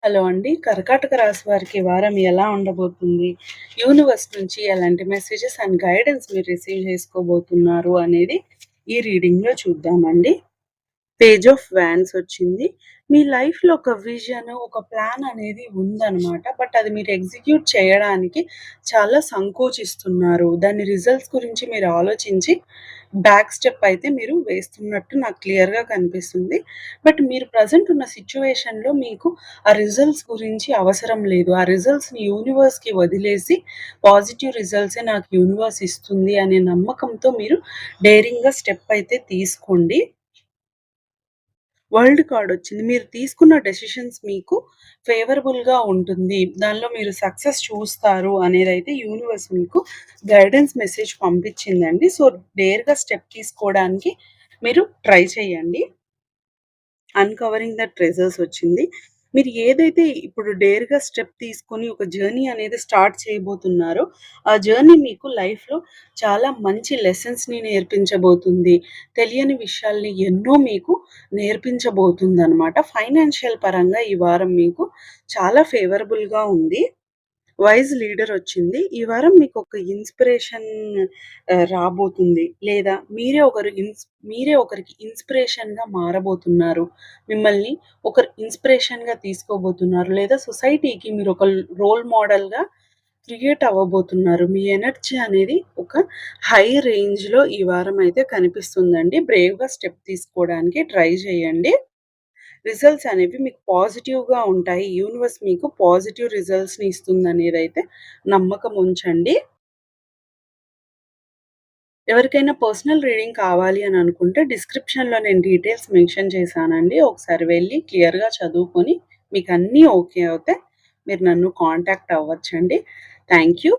Hello అండి. కర్కాటక రాశి వారికి ఈ వారం ఎలా ఉండబోతుంది? యూనివర్స్ నుంచి ఎలాంటి మెసేజెస్ అండ్ గైడెన్స్ మీరు రిసీవ్ చేసుకోబోతున్నారు అనేది ఈ రీడింగ్‌లో చూద్దామండి. పేజ్ ఆఫ్ వ్యాన్స్ వచ్చింది. మీ లైఫ్‌లో ఒక విజన్, ఒక ప్లాన్ అనేది ఉందనమాట. బట్ అది మీరు ఎగ్జిక్యూట్ చేయడానికి చాలా సంకోచిస్తున్నారు. దాని రిజల్ట్స్ గురించి మీరు ఆలోచించి బ్యాక్ స్టెప్ అయితే మీరు వేస్తున్నట్టు నాకు క్లియర్‌గా కనిపిస్తుంది. బట్ మీరు ప్రెజెంట్ ఉన్న సిట్యుయేషన్‌లో మీకు ఆ రిజల్ట్స్ గురించి అవసరం లేదు. ఆ రిజల్ట్స్‌ని యూనివర్స్‌కి వదిలేసి పాజిటివ్ రిజల్ట్సే నాకు యూనివర్స్ ఇస్తుంది అనే నమ్మకంతో మీరు డేరింగ్‌గా స్టెప్ అయితే తీసుకోండి. వరల్డ్ కార్డొచ్చింది. మీరు తీసుకున్న డెసిషన్స్ మీకు ఫేవరబుల్‌గా ఉంటుంది. దానిలో మీరు సక్సెస్ చూస్తారు అనేదైతే యూనివర్స్ మీకు గైడెన్స్ మెసేజ్ పంపించిందండి. సో, డేర్‌గా స్టెప్ తీసుకోవడానికి మీరు ట్రై చేయండి. అన్‌కవరింగ్ ద ట్రెజర్స్ వచ్చింది. మీరు ఏదైతే ఇప్పుడు డేర్‌గా స్టెప్ తీసుకొని ఒక జర్నీ అనేది స్టార్ట్ చేయబోతున్నారో, ఆ జర్నీ మీకు లైఫ్‌లో చాలా మంచి లెసన్స్‌ని నేర్పించబోతుంది. తెలియని విషయాల్ని ఎన్నో మీకు నేర్పించబోతుందనమాట. ఫైనాన్షియల్ పరంగా ఈ వారం మీకు చాలా ఫేవరబుల్‌గా ఉంది. వైస్ లీడర్ వచ్చింది. ఈ వారం మీకొక ఇన్‌స్పిరేషన్ రాబోతుంది. లేదా మీరే ఒకరికి ఇన్‌స్పిరేషన్‌గా మారబోతున్నారు. మిమ్మల్ని ఒకరు ఇన్‌స్పిరేషన్‌గా తీసుకోబోతున్నారు. లేదా సొసైటీకి మీరొక రోల్ మోడల్‌గా క్రియేట్ అవ్వబోతున్నారు. మీ ఎనర్జీ అనేది ఒక హై రేంజ్‌లో ఈ వారం అయితే కనిపిస్తుందండి. బ్రేవ్‌గా స్టెప్ తీసుకోవడానికి ట్రై చేయండి. రిజల్ట్స్ అనేవి మీకు పాజిటివ్‌గా ఉంటాయి. యూనివర్స్ మీకు పాజిటివ్ రిజల్ట్స్‌ని ఇస్తుందనేదైతే నమ్మకం ఉంచండి. ఎవరికైనా పర్సనల్ రీడింగ్ కావాలి అని అనుకుంటే డిస్క్రిప్షన్‌లో నేను డీటెయిల్స్ మెన్షన్ చేశానండి. ఒకసారి వెళ్లి క్లియర్‌గా చదువుకొని మీకన్నీ ఓకే అవుతే మీరు నన్ను కాంటాక్ట్ అవ్వచ్చండి. Thank you.